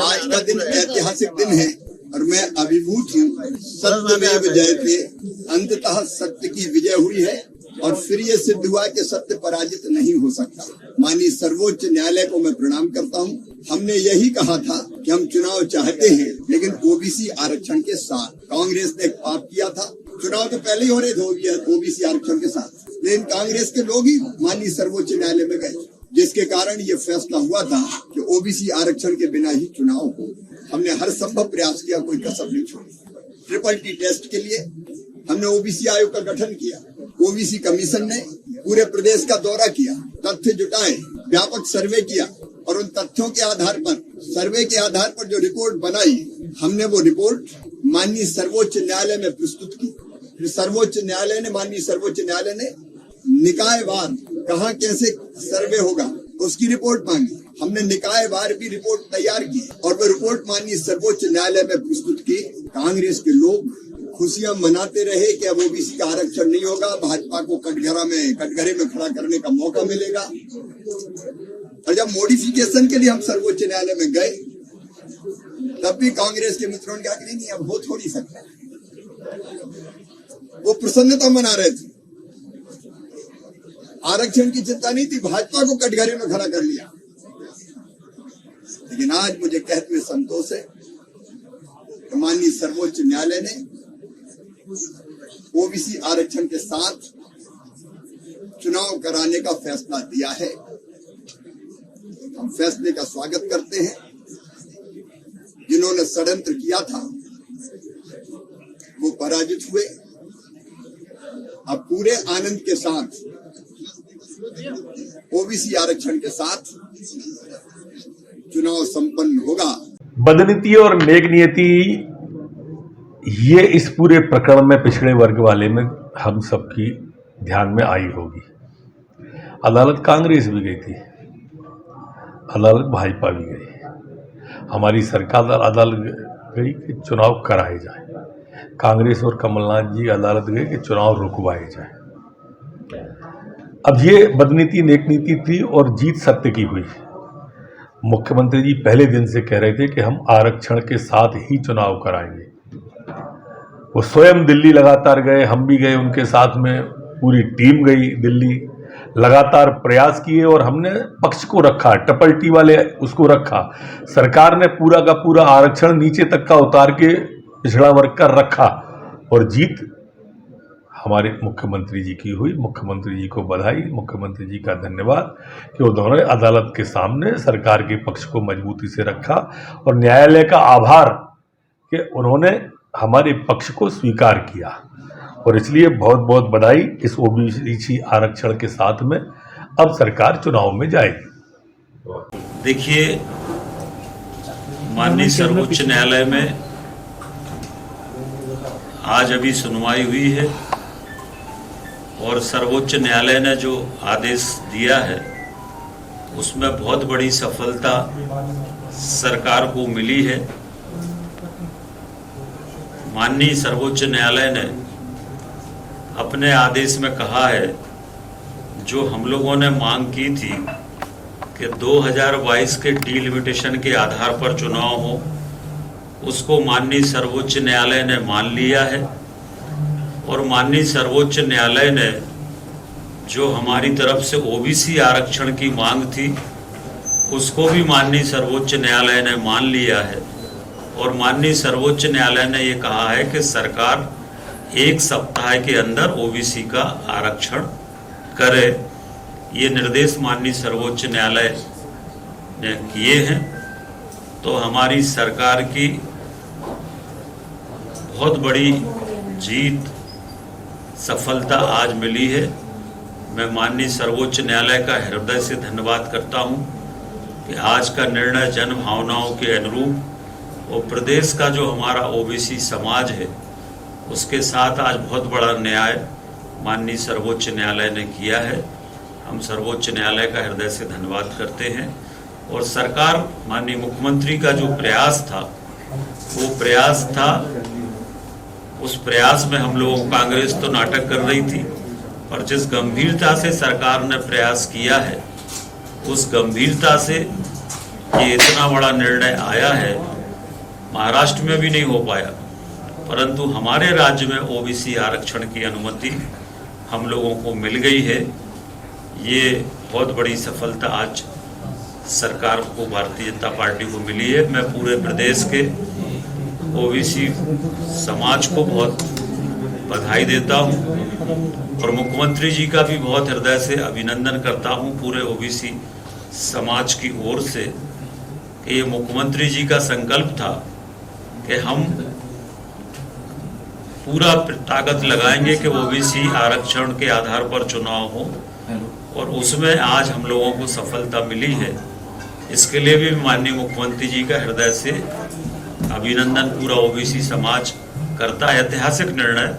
आज का दिन ऐतिहासिक दिन है और मैं अभिभूत हूँ। सत्यमेव जयते, अंततः सत्य की विजय हुई है और फिर ये सिद्ध हुआ कि सत्य पराजित नहीं हो सकता। माननीय सर्वोच्च न्यायालय को मैं प्रणाम करता हूँ। हमने यही कहा था कि हम चुनाव चाहते हैं, लेकिन ओबीसी आरक्षण के साथ। कांग्रेस ने एक पाप किया था, चुनाव तो पहले ही हो रहे थे ओबीसी आरक्षण के साथ, लेकिन कांग्रेस के लोग ही माननीय सर्वोच्च न्यायालय में गए, जिसके कारण ये फैसला हुआ था कि ओबीसी आरक्षण के बिना ही चुनाव हो। हमने हर संभव प्रयास किया, कोई कसर नहीं छोड़ी। ट्रिपल टी टेस्ट के लिए हमने ओबीसी आयोग का गठन किया। ओबीसी कमीशन ने पूरे प्रदेश का दौरा किया, तथ्य जुटाए, व्यापक सर्वे किया और उन तथ्यों के आधार पर, सर्वे के आधार पर जो रिपोर्ट बनाई, हमने वो रिपोर्ट माननीय सर्वोच्च न्यायालय में प्रस्तुत की। फिर माननीय सर्वोच्च न्यायालय ने निकायवार कहाँ कैसे सर्वे होगा उसकी रिपोर्ट मांगी। हमने निकायवार भी रिपोर्ट तैयार की और वो रिपोर्ट माननीय सर्वोच्च न्यायालय में प्रस्तुत की। कांग्रेस के लोग खुशियां मनाते रहे कि अब ओबीसी का आरक्षण नहीं होगा, भाजपा को कटघरे में खड़ा करने का मौका मिलेगा। और जब मॉडिफिकेशन के लिए हम सर्वोच्च न्यायालय में गए, तब भी कांग्रेस के मित्रों ने कहा कि नहीं, अब हो थोड़ी सकता। वो प्रसन्नता मना रहे थे, आरक्षण की चिंता नहीं थी, भाजपा को कटघरे में खड़ा कर लिया। लेकिन आज मुझे कहते हुए संतोष है कि माननीय सर्वोच्च न्यायालय ने ओबीसी आरक्षण के साथ चुनाव कराने का फैसला दिया है। हम फैसले का स्वागत करते हैं। जिन्होंने षड्यंत्र किया था वो पराजित हुए। अब पूरे आनंद के साथ ओबीसी आरक्षण के साथ चुनाव संपन्न होगा। बदनीति और नेक नियति ये इस पूरे प्रकरण में पिछड़े वर्ग वाले में हम सबकी ध्यान में आई होगी। अदालत कांग्रेस भी गई थी, अदालत भाजपा भी गई, हमारी सरकार अदालत गई कि चुनाव कराए जाए। कांग्रेस और कमलनाथ जी अदालत गए कि चुनाव रुकवाए जाए। अब ये बदनीति नेक नीति थी और जीत सत्य की हुई। मुख्यमंत्री जी पहले दिन से कह रहे थे कि हम आरक्षण के साथ ही चुनाव कराएंगे। वो स्वयं दिल्ली लगातार गए, हम भी गए उनके साथ में, पूरी टीम गई दिल्ली, लगातार प्रयास किए और हमने पक्ष को रखा, ट्रिपल टी वाले उसको रखा। सरकार ने पूरा का पूरा आरक्षण नीचे तक का उतार के पिछड़ा वर्ग का रखा और जीत हमारे मुख्यमंत्री जी की हुई। मुख्यमंत्री जी को बधाई, मुख्यमंत्री जी का धन्यवाद कि उन्होंने अदालत के सामने सरकार के पक्ष को मजबूती से रखा और न्यायालय का आभार कि उन्होंने हमारे पक्ष को स्वीकार किया। और इसलिए बहुत बहुत बधाई। इस ओबीसी आरक्षण के साथ में अब सरकार चुनाव में जाएगी। देखिए, माननीय सर्वोच्च न्यायालय में आज अभी सुनवाई हुई है और सर्वोच्च न्यायालय ने जो आदेश दिया है उसमें बहुत बड़ी सफलता सरकार को मिली है। माननीय सर्वोच्च न्यायालय ने अपने आदेश में कहा है, जो हम लोगों ने मांग की थी कि 2022 के डिलिमिटेशन के आधार पर चुनाव हो, उसको माननीय सर्वोच्च न्यायालय ने मान लिया है। और माननीय सर्वोच्च न्यायालय ने जो हमारी तरफ से ओबीसी आरक्षण की मांग थी उसको भी माननीय सर्वोच्च न्यायालय ने मान लिया है। और माननीय सर्वोच्च न्यायालय ने ये कहा है कि सरकार 1 सप्ताह के अंदर ओबीसी का आरक्षण करे। ये निर्देश माननीय सर्वोच्च न्यायालय ने किए हैं। तो हमारी सरकार की बहुत बड़ी जीत, सफलता आज मिली है। मैं माननीय सर्वोच्च न्यायालय का हृदय से धन्यवाद करता हूं कि आज का निर्णय जन भावनाओं के अनुरूप और प्रदेश का जो हमारा ओबीसी समाज है उसके साथ आज बहुत बड़ा न्याय माननीय सर्वोच्च न्यायालय ने किया है। हम सर्वोच्च न्यायालय का हृदय से धन्यवाद करते हैं। और सरकार, माननीय मुख्यमंत्री का जो प्रयास था वो प्रयास था, उस प्रयास में हम लोगों कांग्रेस तो नाटक कर रही थी, और जिस गंभीरता से सरकार ने प्रयास किया है उस गंभीरता से कि इतना बड़ा निर्णय आया है, महाराष्ट्र में भी नहीं हो पाया, परंतु हमारे राज्य में ओबीसी आरक्षण की अनुमति हम लोगों को मिल गई है। ये बहुत बड़ी सफलता आज सरकार को, भारतीय जनता पार्टी को मिली है। मैं पूरे प्रदेश के ओबीसी समाज को बहुत बधाई देता हूं और मुख्यमंत्री जी का भी बहुत हृदय से अभिनंदन करता हूं पूरे ओबीसी समाज की ओर से कि ये मुख्यमंत्री जी का संकल्प था कि हम पूरा ताकत लगाएंगे कि ओबीसी आरक्षण के आधार पर चुनाव हो, और उसमें आज हम लोगों को सफलता मिली है। इसके लिए भी माननीय मुख्यमंत्री जी का हृदय से अभिनंदन पूरा ओबीसी समाज करता है। ऐतिहासिक निर्णय